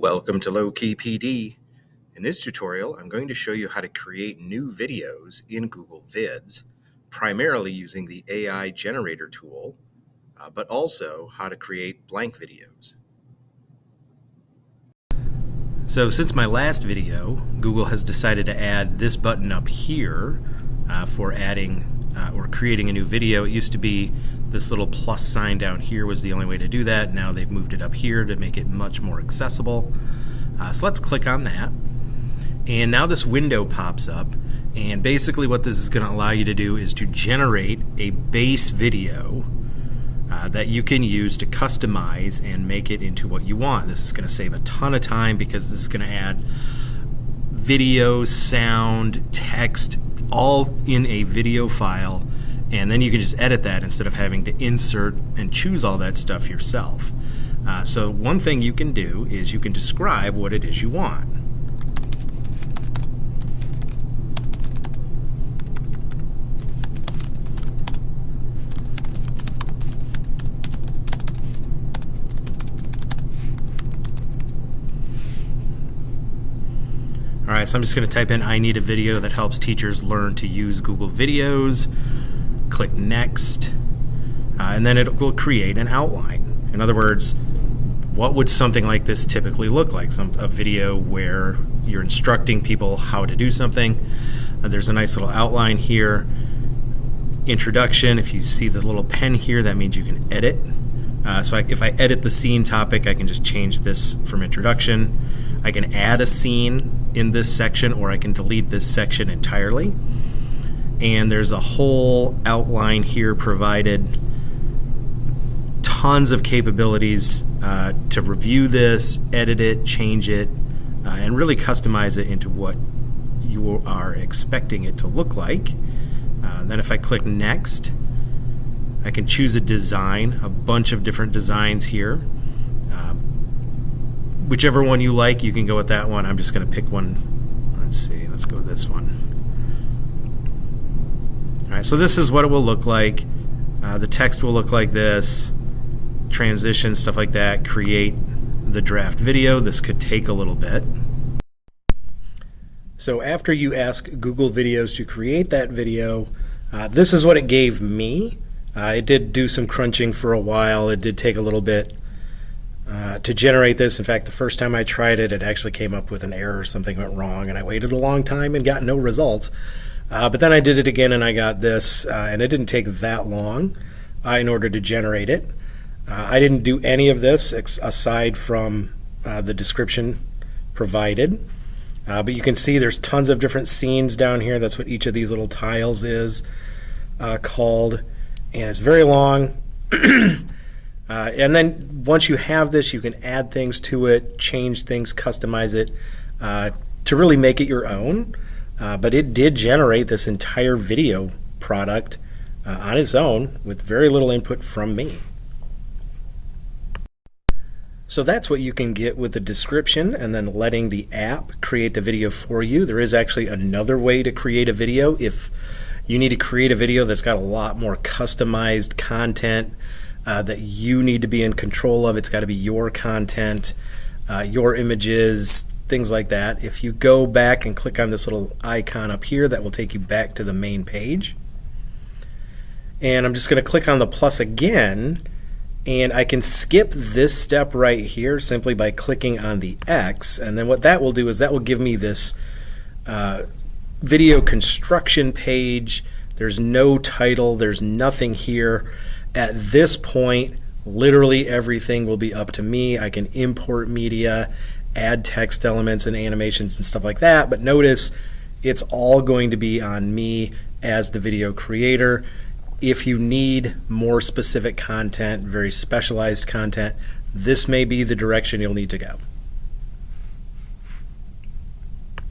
Welcome to Low Key PD. In this tutorial, I'm going to show you how to create new videos in Google Vids, primarily using the AI generator tool, but also how to create blank videos. So since my last video, Google has decided to add this button up here for adding or creating a new video. It used to be this little plus sign down here was the only way to do that. Now they've moved it up here to make it much more accessible. So let's click on that. And now this window pops up. And basically what this is going to allow you to do is to generate a base video that you can use to customize and make it into what you want. This is going to save a ton of time because this is going to add video, sound, text, all in a video file, and then you can just edit that instead of having to insert and choose all that stuff yourself. So one thing you can do is you can describe what it is you want. Alright, so I'm just going to type in I need a video that helps teachers learn to use Google Videos. Click Next, and then it will create an outline. In other words, what would something like this typically look like? A video where you're instructing people how to do something. There's a nice little outline here. Introduction, if you see the little pen here, that means you can edit. If I edit the scene topic, I can just change this from introduction. I can add a scene in this section, or I can delete this section entirely. And there's a whole outline here provided. Tons of capabilities to review this, edit it, change it, and really customize it into what you are expecting it to look like. Then if I click Next, I can choose a design, a bunch of different designs here. Whichever one you like, you can go with that one. I'm just going to pick one. Let's go with this one. Alright, so this is what it will look like. The text will look like this. Transition, stuff like that. Create the draft video. This could take a little bit. So after you ask Google Videos to create that video, this is what it gave me. It did do some crunching for a while. It did take a little bit to generate this. In fact, the first time I tried it, it actually came up with an error. Something went wrong, and I waited a long time and got no results. But then I did it again and I got this, and it didn't take that long in order to generate it. I didn't do any of this aside from the description provided. But you can see there's tons of different scenes down here. That's what each of these little tiles is called. And it's very long. And then once you have this, you can add things to it, change things, customize it to really make it your own. But it did generate this entire video product on its own with very little input from me. So that's what you can get with the description and then letting the app create the video for you. There is actually another way to create a video if you need to create a video that's got a lot more customized content that you need to be in control of. It's got to be your content, your images, things like that. If you go back and click on this little icon up here, that will take you back to the main page. And I'm just going to click on the plus again, and I can skip this step right here simply by clicking on the X. And then what that will do is that will give me this video construction page. There's no title, there's nothing here. At this point, literally everything will be up to me. I can import media, add text elements and animations and stuff like that, but notice it's all going to be on me as the video creator. If you need more specific content, very specialized content, this may be the direction you'll need to go.